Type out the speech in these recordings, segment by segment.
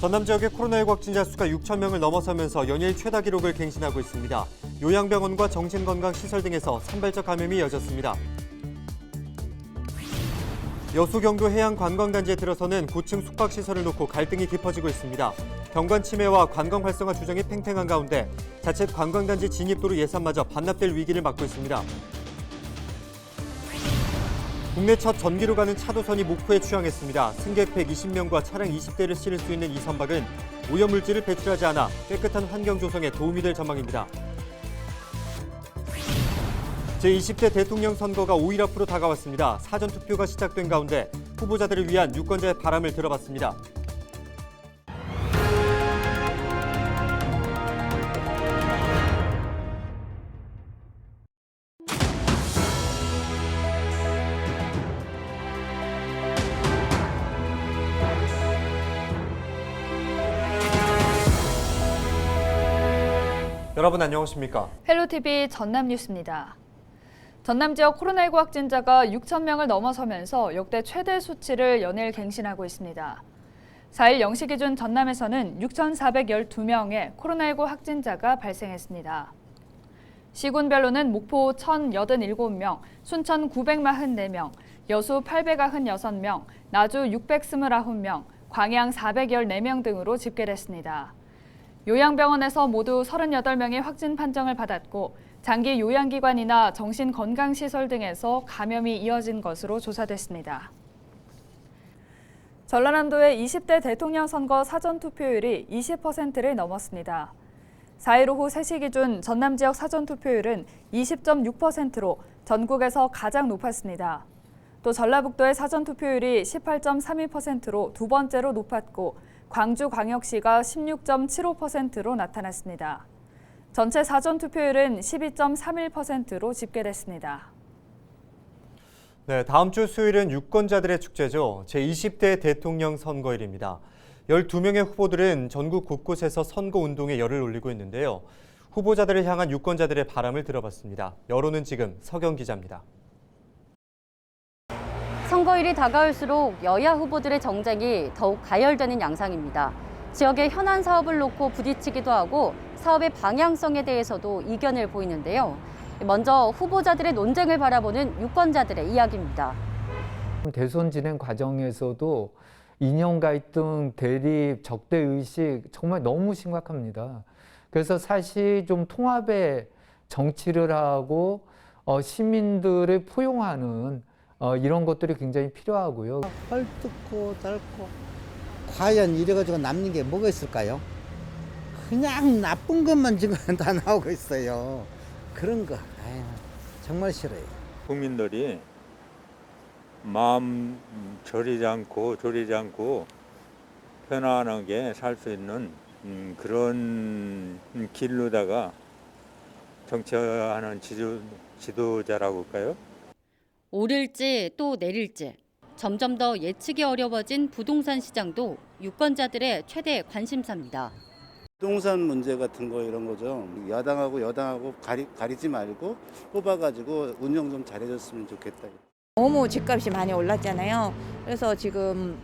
전남 지역의 코로나19 확진자 수가 6천 명을 넘어서면서 연일 최다 기록을 갱신하고 있습니다. 요양병원과 정신건강시설 등에서 산발적 감염이 이어졌습니다. 여수 경도 해양관광단지에 들어서는 고층 숙박시설을 놓고 갈등이 깊어지고 있습니다. 경관 침해와 관광 활성화 주장이 팽팽한 가운데 자칫 관광단지 진입도로 예산마저 반납될 위기를 맞고 있습니다. 국내 첫 전기로 가는 차도선이 목포에 취항했습니다. 승객 120명과 차량 20대를 실을 수 있는 이 선박은 오염물질을 배출하지 않아 깨끗한 환경 조성에 도움이 될 전망입니다. 제20대 대통령 선거가 5일 앞으로 다가왔습니다. 사전투표가 시작된 가운데 후보자들을 위한 유권자의 바람을 들어봤습니다. 여러분 안녕하십니까? 헬로TV 전남 뉴스입니다. 전남 지역 코로나19 확진자가 6천 명을 넘어서면서 역대 최대 수치를 연일 갱신하고 있습니다. 4일 0시 기준 전남에서는 6,412명의 코로나19 확진자가 발생했습니다. 시군별로는 목포 1,087명, 순천 944명, 여수 896명, 나주 629명, 광양 414명 등으로 집계됐습니다. 요양병원에서 모두 38명의 확진 판정을 받았고 장기 요양기관이나 정신건강시설 등에서 감염이 이어진 것으로 조사됐습니다. 전라남도의 20대 대통령 선거 사전투표율이 20%를 넘었습니다. 4일 오후 3시 기준 전남 지역 사전투표율은 20.6%로 전국에서 가장 높았습니다. 또 전라북도의 사전투표율이 18.32%로 두 번째로 높았고 광주광역시가 16.75%로 나타났습니다. 전체 사전투표율은 12.31%로 집계됐습니다. 네, 다음 주 수요일은 유권자들의 축제죠. 제20대 대통령 선거일입니다. 12명의 후보들은 전국 곳곳에서 선거운동에 열을 올리고 있는데요. 후보자들을 향한 유권자들의 바람을 들어봤습니다. 여론은 지금 서경 기자입니다. 선거일이 다가올수록 여야 후보들의 정쟁이 더욱 가열되는 양상입니다. 지역의 현안 사업을 놓고 부딪히기도 하고 사업의 방향성에 대해서도 이견을 보이는데요. 먼저 후보자들의 논쟁을 바라보는 유권자들의 이야기입니다. 대선 진행 과정에서도 이념 갈등, 대립, 적대의식 정말 너무 심각합니다. 그래서 사실 좀 통합의 정치를 하고 시민들을 포용하는 이런 것들이 굉장히 필요하고요. 헐뜯고 닳고 과연 이래가지고 남는 게 뭐가 있을까요? 그냥 나쁜 것만 지금 다 나오고 있어요. 그런 거 정말 싫어요. 국민들이 마음 졸이지 않고 편안하게 살 수 있는 그런 길로다가 정치하는 지도자라고 할까요? 오를지 또 내릴지 점점 더 예측이 어려워진 부동산 시장도 유권자들의 최대 관심사입니다. 부동산 문제 같은 거 이런 거죠. 야당하고 여당하고 가리지 말고 뽑아가지고 운영 좀 잘해줬으면 좋겠다. 너무 집값이 많이 올랐잖아요. 그래서 지금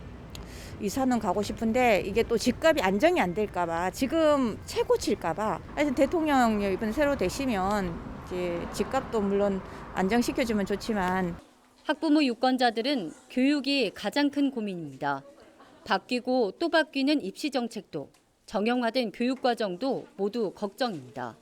이사는 가고 싶은데 이게 또 집값이 안정이 안 될까 봐 지금 최고치일까 봐. 하여튼 대통령 이번 새로 되시면 이제 집값도 물론 안정시켜주면 좋지만 학부모 유권자들은 교육이 가장 큰 고민입니다. 바뀌고 또 바뀌는 입시 정책도 정형화된 교육 과정도 모두 걱정입니다.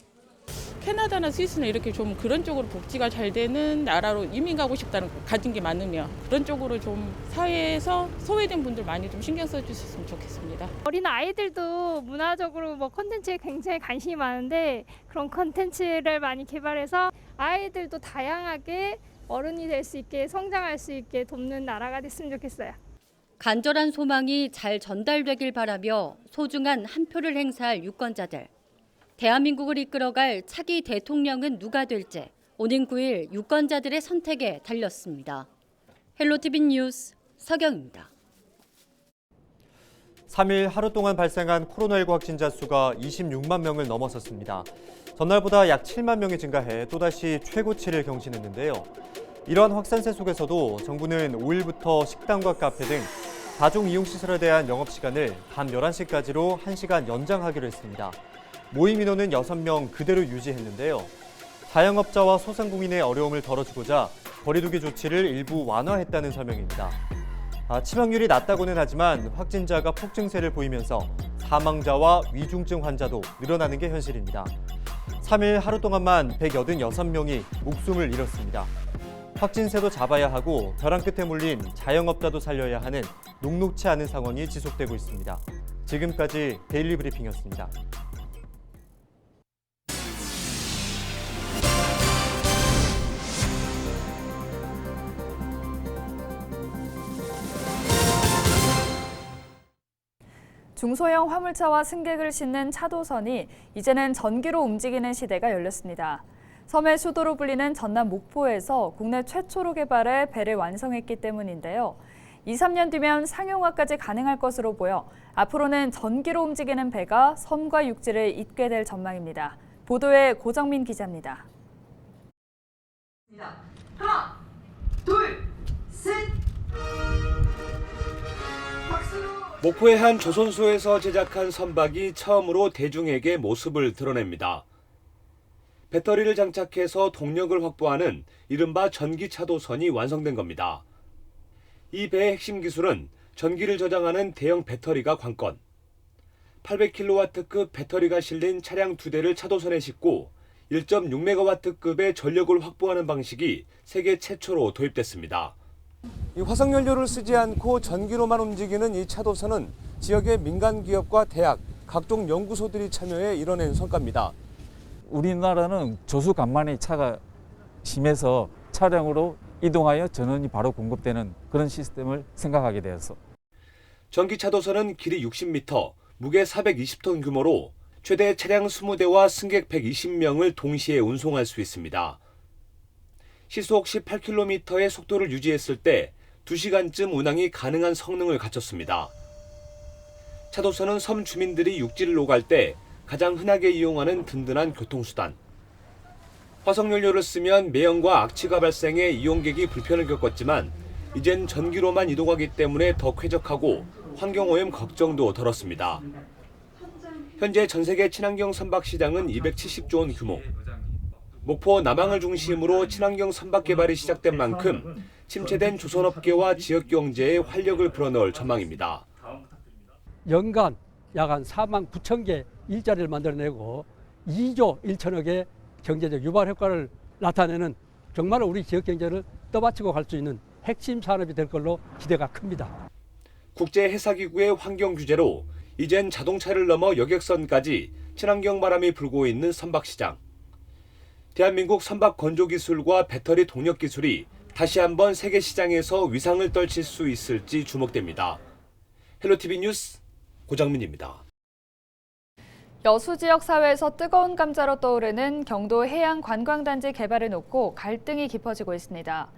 캐나다나 스위스는 이렇게 좀 그런 쪽으로 복지가 잘 되는 나라로 이민 가고 싶다는 가진 게 많으면 그런 쪽으로 좀 사회에서 소외된 분들 많이 좀 신경 써주셨으면 좋겠습니다. 어린 아이들도 문화적으로 콘텐츠에 굉장히 관심이 많은데 그런 콘텐츠를 많이 개발해서 아이들도 다양하게 어른이 될 수 있게 성장할 수 있게 돕는 나라가 됐으면 좋겠어요. 간절한 소망이 잘 전달되길 바라며 소중한 한 표를 행사할 유권자들. 대한민국을 이끌어갈 차기 대통령은 누가 될지 오는 9일 유권자들의 선택에 달렸습니다. 헬로TV 뉴스 서경입니다. 3일 하루 동안 발생한 코로나19 확진자 수가 26만 명을 넘어섰습니다. 전날보다 약 7만 명이 증가해 또다시 최고치를 경신했는데요. 이러한 확산세 속에서도 정부는 5일부터 식당과 카페 등 다중 이용시설에 대한 영업시간을 밤 11시까지로 1시간 연장하기로 했습니다. 모임 인원은 6명 그대로 유지했는데요. 자영업자와 소상공인의 어려움을 덜어주고자 거리두기 조치를 일부 완화했다는 설명입니다. 치명률이 낮다고는 하지만 확진자가 폭증세를 보이면서 사망자와 위중증 환자도 늘어나는 게 현실입니다. 3일 하루 동안만 186명이 목숨을 잃었습니다. 확진세도 잡아야 하고 벼랑 끝에 몰린 자영업자도 살려야 하는 녹록치 않은 상황이 지속되고 있습니다. 지금까지 데일리 브리핑이었습니다. 중소형 화물차와 승객을 싣는 차도선이 이제는 전기로 움직이는 시대가 열렸습니다. 섬의 수도로 불리는 전남 목포에서 국내 최초로 개발해 배를 완성했기 때문인데요. 2, 3년 뒤면 상용화까지 가능할 것으로 보여 앞으로는 전기로 움직이는 배가 섬과 육지를 잇게 될 전망입니다. 보도에 고정민 기자입니다. 하나, 둘, 셋! 목포의 한 조선소에서 제작한 선박이 처음으로 대중에게 모습을 드러냅니다. 배터리를 장착해서 동력을 확보하는 이른바 전기차도선이 완성된 겁니다. 이 배의 핵심 기술은 전기를 저장하는 대형 배터리가 관건. 800kW급 배터리가 실린 차량 2대를 차도선에 싣고 1.6MW급의 전력을 확보하는 방식이 세계 최초로 도입됐습니다. 이 화석연료를 쓰지 않고 전기로만 움직이는 이 차도선은 지역의 민간 기업과 대학, 각종 연구소들이 참여해 이뤄낸 성과입니다. 우리나라는 저수간만의 차가 심해서 차량으로 이동하여 전원이 바로 공급되는 그런 시스템을 생각하게 되어서. 전기 차도선은 길이 60m, 무게 420톤 규모로 최대 차량 20대와 승객 120명을 동시에 운송할 수 있습니다. 시속 18km의 속도를 유지했을 때 2시간쯤 운항이 가능한 성능을 갖췄습니다. 차도선은 섬 주민들이 육지를 오갈 때 가장 흔하게 이용하는 든든한 교통수단. 화석연료를 쓰면 매연과 악취가 발생해 이용객이 불편을 겪었지만 이젠 전기로만 이동하기 때문에 더 쾌적하고 환경오염 걱정도 덜었습니다. 현재 전 세계 친환경 선박 시장은 270조 원 규모. 목포 남항을 중심으로 친환경 선박 개발이 시작된 만큼 침체된 조선업계와 지역 경제에 활력을 불어넣을 전망입니다. 연간 약 한 4만 9천 개 일자리를 만들어내고 2조 1천억의 경제적 유발 효과를 나타내는 정말 우리 지역 경제를 떠받치고 갈 수 있는 핵심 산업이 될 걸로 기대가 큽니다. 국제해사기구의 환경 규제로 이젠 자동차를 넘어 여객선까지 친환경 바람이 불고 있는 선박시장. 대한민국 선박 건조 기술과 배터리 동력 기술이 다시 한번 세계 시장에서 위상을 떨칠 수 있을지 주목됩니다. 헬로티비 뉴스 고정민입니다. 여수 지역 사회에서 뜨거운 감자로 떠오르는 경도 해양 관광단지 개발을 놓고 갈등이 깊어지고 있습니다.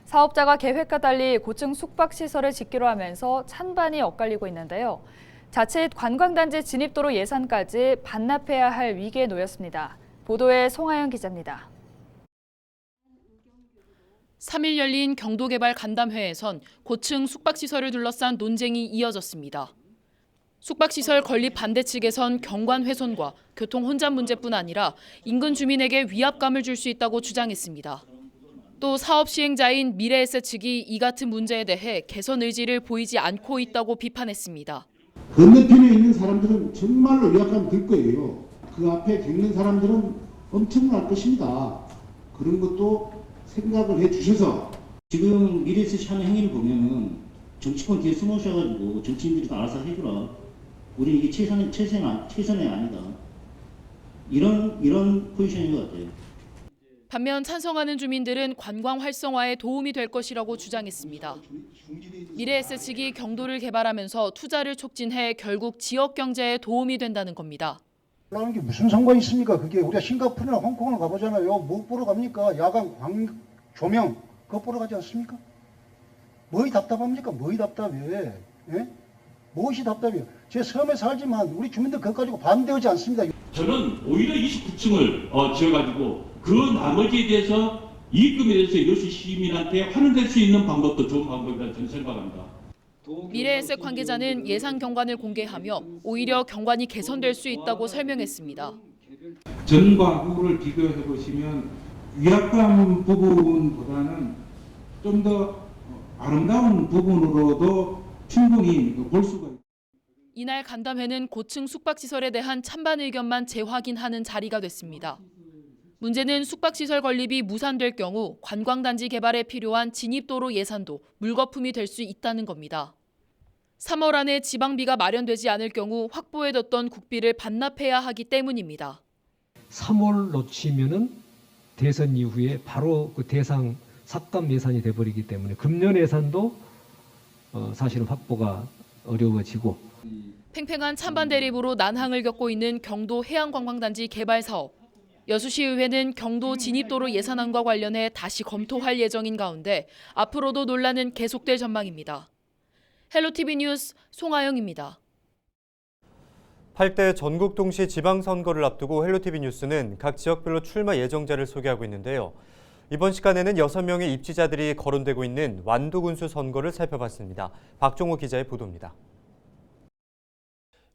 사업자가 계획과 달리 고층 숙박시설을 짓기로 하면서 찬반이 엇갈리고 있는데요. 자칫 관광단지 진입도로 예산까지 반납해야 할 위기에 놓였습니다. 보도에 송하영 기자입니다. 3일 열린 경도개발 간담회에선 고층 숙박시설을 둘러싼 논쟁이 이어졌습니다. 숙박시설 건립 반대 측에선 경관 훼손과 교통 혼잡 문제뿐 아니라 인근 주민에게 위압감을 줄 수 있다고 주장했습니다. 또 사업 시행자인 미래에셋 측이 이 같은 문제에 대해 개선 의지를 보이지 않고 있다고 비판했습니다. 건너편에 있는 사람들은 정말로 위압감 들 거예요. 그 앞에 겪는 사람들은 엄청날 것입니다. 그런 것도 생각을 해주셔서 지금 미래에셋이 하는 행위를 보면은 정치권 뒤에 숨으셔가지고 정치인들이 다 알아서 해주라. 우리 이게 최선의 아니다. 이런 포지션인 것 같아요. 반면 찬성하는 주민들은 관광 활성화에 도움이 될 것이라고 주장했습니다. 미래에셋 측이 경도를 개발하면서 투자를 촉진해 결국 지역 경제에 도움이 된다는 겁니다. 라는 게 무슨 상관이 있습니까? 그게 우리가 싱가포르나 홍콩을 가보잖아요. 뭐 보러 갑니까? 야간 조명 그거 보러 가지 않습니까? 뭐이 답답합니까? 뭐이 답답해? 예? 무엇이 답답해요? 제 섬에 살지만 우리 주민들 그것 가지고 반대하지 않습니다. 저는 오히려 29층을 지어가지고 그 나머지에 대해서 이익금에 대해서 이것이 시민한테 환원될 수 있는 방법도 좋은 방법이라고 저는 생각합니다. 미래에셋 관계자는 예산 경관을 공개하며 오히려 경관이 개선될 수 있다고 설명했습니다. 전과 후를 비교해 보시면 위압감 부분보다는 좀 더 아름다운 부분으로도 충분히 볼 수가 있습니다. 이날 간담회는 고층 숙박시설에 대한 찬반 의견만 재확인하는 자리가 됐습니다. 문제는 숙박시설 건립이 무산될 경우 관광단지 개발에 필요한 진입도로 예산도 물거품이 될 수 있다는 겁니다. 3월 안에 지방비가 마련되지 않을 경우 확보해뒀던 국비를 반납해야 하기 때문입니다. 3월 놓치면은 대선 이후에 바로 그 대상 삭감 예산이 돼버리기 때문에 금년 예산도 사실은 확보가 어려워지고 팽팽한 찬반 대립으로 난항을 겪고 있는 경도 해양관광단지 개발 사업. 여수시의회는 경도 진입도로 예산안과 관련해 다시 검토할 예정인 가운데 앞으로도 논란은 계속될 전망입니다. 헬로티비 뉴스 송아영입니다. 8대 전국 동시 지방선거를 앞두고 헬로티비 뉴스는 각 지역별로 출마 예정자를 소개하고 있는데요. 이번 시간에는 6명의 입지자들이 거론되고 있는 완도군수 선거를 살펴봤습니다. 박종호 기자의 보도입니다.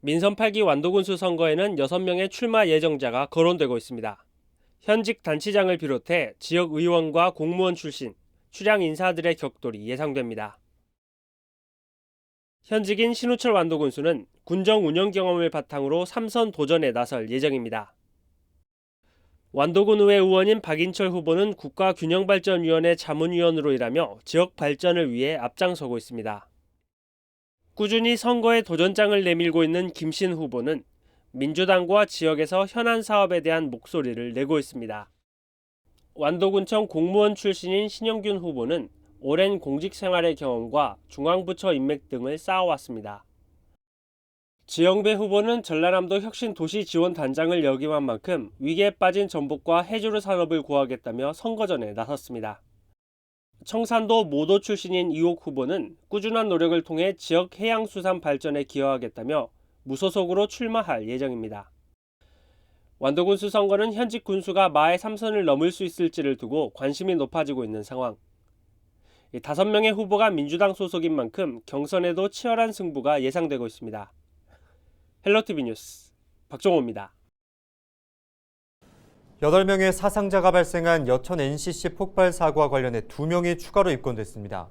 민선 8기 완도군수 선거에는 6명의 출마 예정자가 거론되고 있습니다. 현직 단체장을 비롯해 지역 의원과 공무원 출신, 출향 인사들의 격돌이 예상됩니다. 현직인 신우철 완도군수는 군정 운영 경험을 바탕으로 3선 도전에 나설 예정입니다. 완도군 의회 의원인 박인철 후보는 국가균형발전위원회 자문위원으로 일하며 지역 발전을 위해 앞장서고 있습니다. 꾸준히 선거에 도전장을 내밀고 있는 김신 후보는 민주당과 지역에서 현안 사업에 대한 목소리를 내고 있습니다. 완도군청 공무원 출신인 신영균 후보는 오랜 공직 생활의 경험과 중앙부처 인맥 등을 쌓아왔습니다. 지영배 후보는 전라남도 혁신도시지원단장을 역임한 만큼 위기에 빠진 전북과 해조류 산업을 구하겠다며 선거전에 나섰습니다. 청산도 모도 출신인 이옥 후보는 꾸준한 노력을 통해 지역 해양수산 발전에 기여하겠다며 무소속으로 출마할 예정입니다. 완도군수 선거는 현직 군수가 마의 3선을 넘을 수 있을지를 두고 관심이 높아지고 있는 상황. 5명의 후보가 민주당 소속인 만큼 경선에도 치열한 승부가 예상되고 있습니다. 헬로티비 뉴스 박종호입니다. 8명의 사상자가 발생한 여천 NCC 폭발 사고와 관련해 2명이 추가로 입건됐습니다.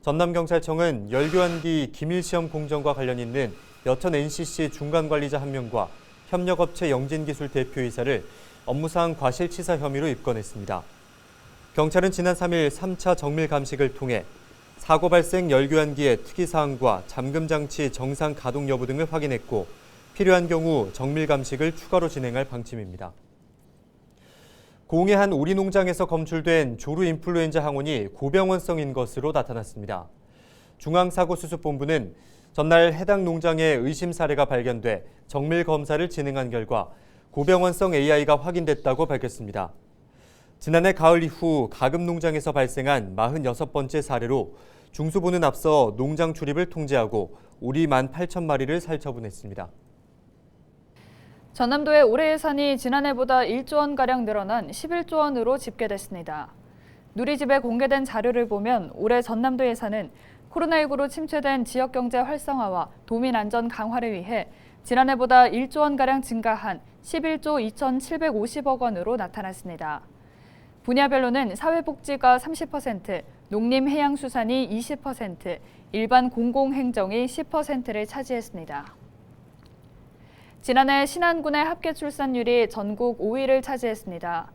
전남경찰청은 열교환기 기밀시험 공정과 관련 있는 여천 NCC 중간관리자 1명과 협력업체 영진기술 대표이사를 업무상 과실치사 혐의로 입건했습니다. 경찰은 지난 3일 3차 정밀 감식을 통해 사고 발생 열교환기의 특이사항과 잠금장치 정상 가동 여부 등을 확인했고 필요한 경우 정밀 감식을 추가로 진행할 방침입니다. 고흥의 한 오리 농장에서 검출된 조루 인플루엔자 항원이 고병원성인 것으로 나타났습니다. 중앙사고수습본부는 전날 해당 농장에 의심 사례가 발견돼 정밀 검사를 진행한 결과 고병원성 AI가 확인됐다고 밝혔습니다. 지난해 가을 이후 가금 농장에서 발생한 46번째 사례로 중수부는 앞서 농장 출입을 통제하고 오리 18,000마리를 살처분했습니다. 전남도의 올해 예산이 지난해보다 1조 원가량 늘어난 11조 원으로 집계됐습니다. 누리집에 공개된 자료를 보면 올해 전남도 예산은 코로나19로 침체된 지역경제 활성화와 도민 안전 강화를 위해 지난해보다 1조 원가량 증가한 11조 2,750억 원으로 나타났습니다. 분야별로는 사회복지가 30%, 농림해양수산이 20%, 일반 공공행정이 10%를 차지했습니다. 지난해 신안군의 합계 출산율이 전국 5위를 차지했습니다.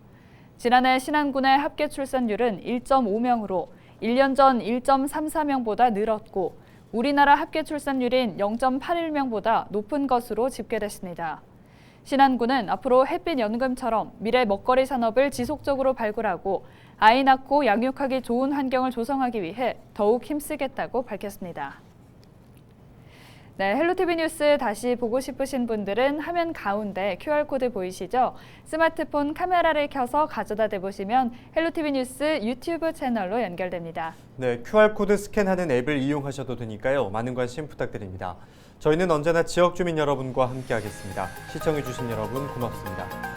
지난해 신안군의 합계 출산율은 1.5명으로 1년 전 1.34명보다 늘었고 우리나라 합계 출산율인 0.81명보다 높은 것으로 집계됐습니다. 신안군은 앞으로 햇빛연금처럼 미래 먹거리 산업을 지속적으로 발굴하고 아이 낳고 양육하기 좋은 환경을 조성하기 위해 더욱 힘쓰겠다고 밝혔습니다. 네, 헬로티비 뉴스 다시 보고 싶으신 분들은 화면 가운데 QR코드 보이시죠? 스마트폰 카메라를 켜서 가져다 대보시면 헬로티비 뉴스 유튜브 채널로 연결됩니다. 네, QR코드 스캔하는 앱을 이용하셔도 되니까요. 많은 관심 부탁드립니다. 저희는 언제나 지역 주민 여러분과 함께하겠습니다. 시청해주신 여러분 고맙습니다.